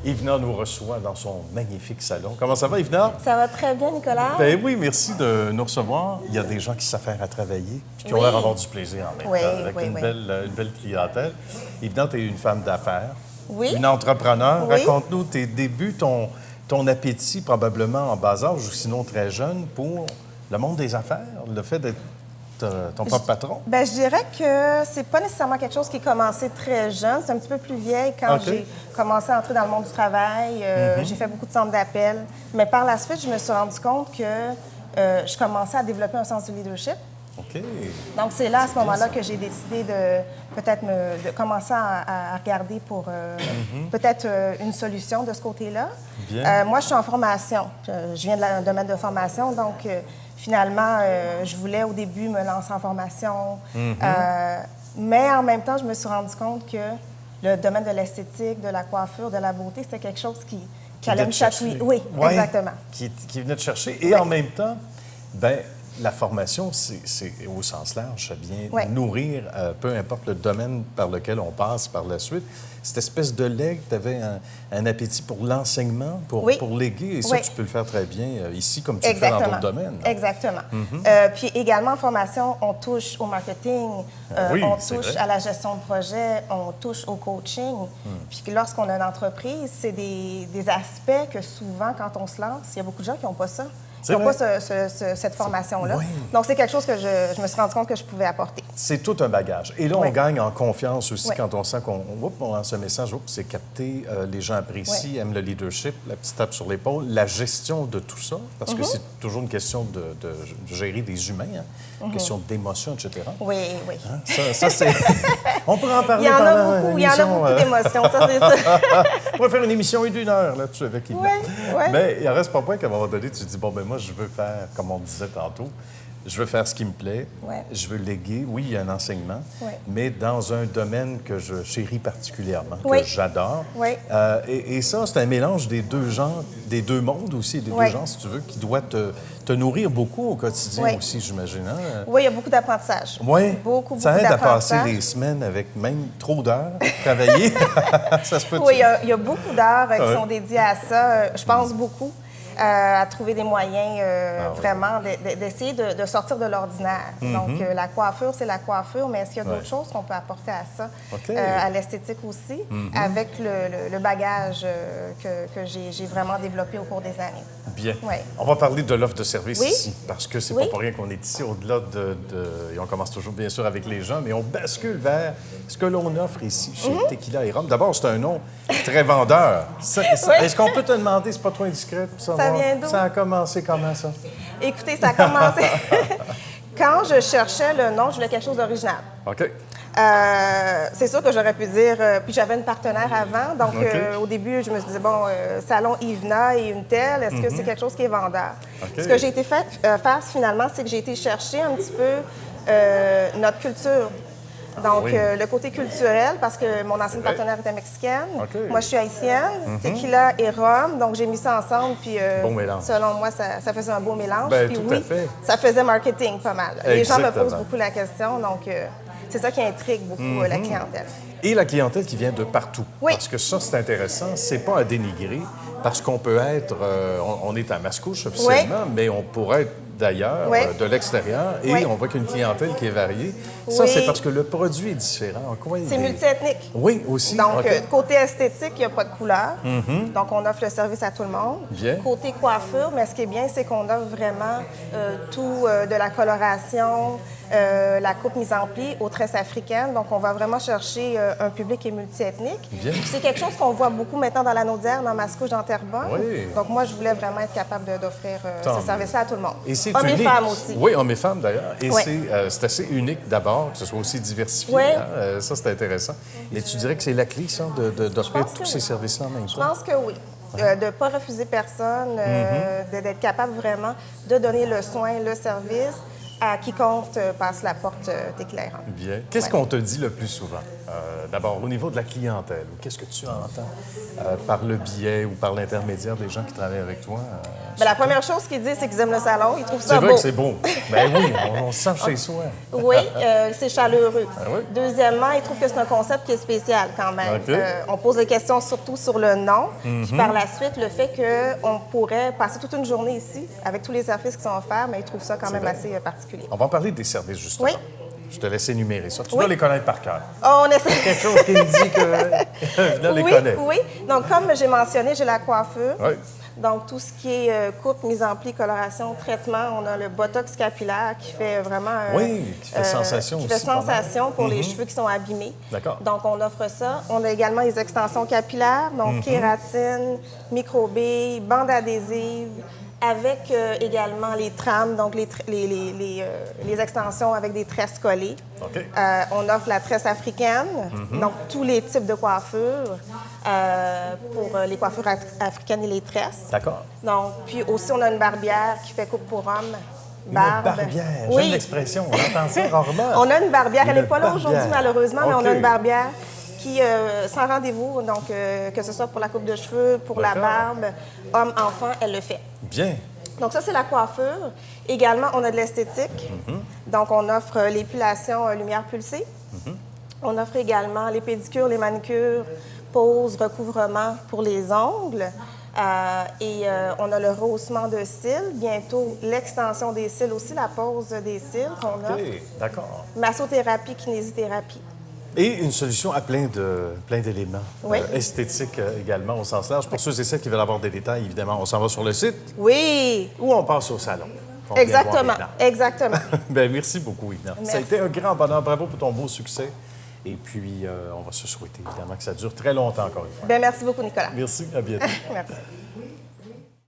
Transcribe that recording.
Ivna nous reçoit dans son magnifique salon. Comment ça va, Ivna? Ça va très bien, Nicolas. Ben oui, merci de nous recevoir. Il y a des gens qui s'affairent à travailler puis qui ont l'air d'avoir du plaisir en même temps, avec une belle clientèle. Ivna, tu es une femme d'affaires, une entrepreneur. Raconte-nous tes débuts, ton appétit probablement en bas âge ou sinon très jeune pour le monde des affaires, le fait d'être ton propre patron? Bien, je dirais que c'est pas nécessairement quelque chose qui est commencé très jeune. C'est un petit peu plus vieille quand j'ai commencé à entrer dans le monde du travail. J'ai fait beaucoup de centres d'appel. Mais par la suite, je me suis rendu compte que je commençais à développer un sens du leadership. OK. Donc, c'est là, à ce moment-là, que j'ai décidé de peut-être de commencer à regarder pour peut-être une solution de ce côté-là. Moi, je suis en formation. Je viens d'un domaine de formation, donc finalement, je voulais au début me lancer en formation. Mais en même temps, je me suis rendu compte que le domaine de l'esthétique, de la coiffure, de la beauté, c'était quelque chose qui allait me chatouiller. Oui, exactement. Qui venait de chercher. Et en même temps, bien, la formation, c'est au sens large, ça vient nourrir, peu importe le domaine par lequel on passe par la suite. Cette espèce de legs, tu avais un appétit pour l'enseignement, pour léguer, et ça, tu peux le faire très bien ici, comme tu le fais dans d'autres domaines. Exactement. Puis également, en formation, on touche au marketing, on touche à la gestion de projet, on touche au coaching. Puis lorsqu'on a une entreprise, c'est des aspects que souvent, quand on se lance, il y a beaucoup de gens qui n'ont pas ça. Ils n'ont pas cette formation-là. Donc, c'est quelque chose que je me suis rendu compte que je pouvais apporter. C'est tout un bagage. Et là, on gagne en confiance aussi quand on sent qu'on lance un message, c'est capté, les gens apprécient, aiment le leadership, la petite tape sur l'épaule, la gestion de tout ça, parce que c'est toujours une question de gérer des humains, une question d'émotion, etc. Oui. Hein? Ça c'est... On pourrait en parler Il y en a beaucoup d'émotions, ça, c'est ça. On pourrait faire une émission d'1 heure là-dessus avec Yves. Mais il en reste pas point qu'à un moment donné, tu te dis, bon, ben moi, je veux faire, comme on disait tantôt, je veux faire ce qui me plaît, je veux léguer. Oui, il y a un enseignement, mais dans un domaine que je chéris particulièrement, que j'adore. Et ça, c'est un mélange des deux genres, des deux mondes aussi, des deux genres, si tu veux, qui doit te nourrir beaucoup au quotidien aussi, j'imagine. Hein? Oui, il y a beaucoup d'apprentissage. Beaucoup ça aide à passer des semaines avec même trop d'heures à travailler. Ça se peut. Oui, il y a beaucoup d'heures qui sont dédiées à ça. Je pense beaucoup. À trouver des moyens vraiment d'essayer de sortir de l'ordinaire. Donc, la coiffure, c'est la coiffure, mais est-ce qu'il y a d'autres choses qu'on peut apporter à ça, à l'esthétique aussi, avec le bagage que j'ai vraiment développé au cours des années? Bien. On va parler de l'offre de service ici, parce que c'est pas pour rien qu'on est ici, au-delà et on commence toujours, bien sûr, avec les gens, mais on bascule vers ce que l'on offre ici, chez Tequila et Rhum. D'abord, c'est un nom très vendeur. Est-ce qu'on peut te demander, c'est pas trop indiscret, pour savoir? Ça vient d'où? Ça a commencé comment, ça? Écoutez, ça a commencé... Quand je cherchais le nom, je voulais quelque chose d'original. OK. C'est sûr que j'aurais pu dire... puis j'avais une partenaire avant, donc au début, je me suis dit, bon, salon Ivna et une telle, est-ce que c'est quelque chose qui est vendeur? Ce que j'ai été faire, finalement, c'est que j'ai été chercher un petit peu notre culture. Donc, le côté culturel, parce que mon ancienne partenaire était mexicaine. Moi, je suis haïtienne. Tequila et Rhum. Donc, j'ai mis ça ensemble. Puis, selon moi, ça faisait un beau mélange. Puis ça faisait marketing pas mal. Les gens me posent beaucoup la question. Donc, c'est ça qui intrigue beaucoup la clientèle. Et la clientèle qui vient de partout. Parce que ça, c'est intéressant. C'est pas à dénigrer. Parce qu'on peut être... on est à Mascouche officiellement, mais on pourrait être d'ailleurs, de l'extérieur, et on voit qu'une clientèle qui est variée. Ça, c'est parce que le produit est différent. C'est multiethnique. Oui, aussi. Donc, côté esthétique, il n'y a pas de couleur. Donc, on offre le service à tout le monde. Côté coiffure, mais ce qui est bien, c'est qu'on offre vraiment tout de la coloration, la coupe mise en pli aux tresses africaines. Donc, on va vraiment chercher un public qui est multiethnique. C'est quelque chose qu'on voit beaucoup maintenant dans la Naudière, dans Mascouche, dans Terrebonne. Donc, moi, je voulais vraiment être capable d'offrir ce service-là à tout le monde. Et c'est hommes unique. et femmes aussi. Oui, hommes et femmes d'ailleurs. Et c'est assez unique d'abord, que ce soit aussi diversifié. Hein? Ça, c'est intéressant. Mais tu dirais que c'est la clé, ça, d'offrir tous ces services-là en même temps? Je pense que oui. De ne pas refuser personne, d'être capable vraiment de donner le soin, le service à quiconque passe la porte t'éclairant. Bien. Qu'est-ce qu'on te dit le plus souvent? D'abord, au niveau de la clientèle, qu'est-ce que tu entends par le biais ou par l'intermédiaire des gens qui travaillent avec toi? Bien, la première chose qu'ils disent, c'est qu'ils aiment le salon. Ils trouvent ça beau. C'est vrai que c'est beau. Bien oui, on se sent chez soi. Oui, c'est chaleureux. Ah oui? Deuxièmement, ils trouvent que c'est un concept qui est spécial quand même. Okay. On pose des questions surtout sur le nom. Puis par la suite, le fait qu'on pourrait passer toute une journée ici avec tous les services qui sont offerts, mais ils trouvent ça quand même assez particulier. On va en parler des services, justement. Oui. Je te laisse énumérer ça. Tu dois les connaître par cœur. On essaie. Quelque chose qui me dit que Vina les connaît. Oui. Donc, comme j'ai mentionné, j'ai la coiffure. Oui. Donc, tout ce qui est coupe, mise en pli, coloration, traitement. On a le botox capillaire qui fait vraiment... qui fait sensation aussi. Qui fait sensation pour les cheveux qui sont abîmés. D'accord. Donc, on offre ça. On a également les extensions capillaires, donc kératine, microbilles, bandes adhésives, avec également les trames, donc les extensions avec des tresses collées. OK. On offre la tresse africaine, donc tous les types de coiffures pour les coiffures africaines et les tresses. D'accord. Donc, puis aussi, on a une barbière qui fait coupe pour hommes. Une barbière. J'aime l'expression, on entend ça rarement. On a une barbière. Elle n'est pas là aujourd'hui, malheureusement, mais on a une barbière qui, sans rendez-vous, donc que ce soit pour la coupe de cheveux, pour la barbe, homme, enfant, elle le fait. Bien. Donc ça, c'est la coiffure. Également, on a de l'esthétique. Donc, on offre l'épilation lumière pulsée. On offre également les pédicures, les manicures, pose, recouvrement pour les ongles. On a le rehaussement de cils. Bientôt, l'extension des cils aussi, la pose des cils qu'on offre. OK, d'accord. Massothérapie, kinésithérapie. Et une solution à plein d'éléments esthétiques également au sens large. Pour ceux et celles qui veulent avoir des détails, évidemment, on s'en va sur le site. Oui. Ou on passe au salon. Exactement. Exactement. Bien, merci beaucoup, Vina. Ça a été un grand bonheur. Bravo pour ton beau succès. Et puis, on va se souhaiter, évidemment, que ça dure très longtemps encore une fois. Bien, merci beaucoup, Nicolas. Merci. À bientôt. Merci.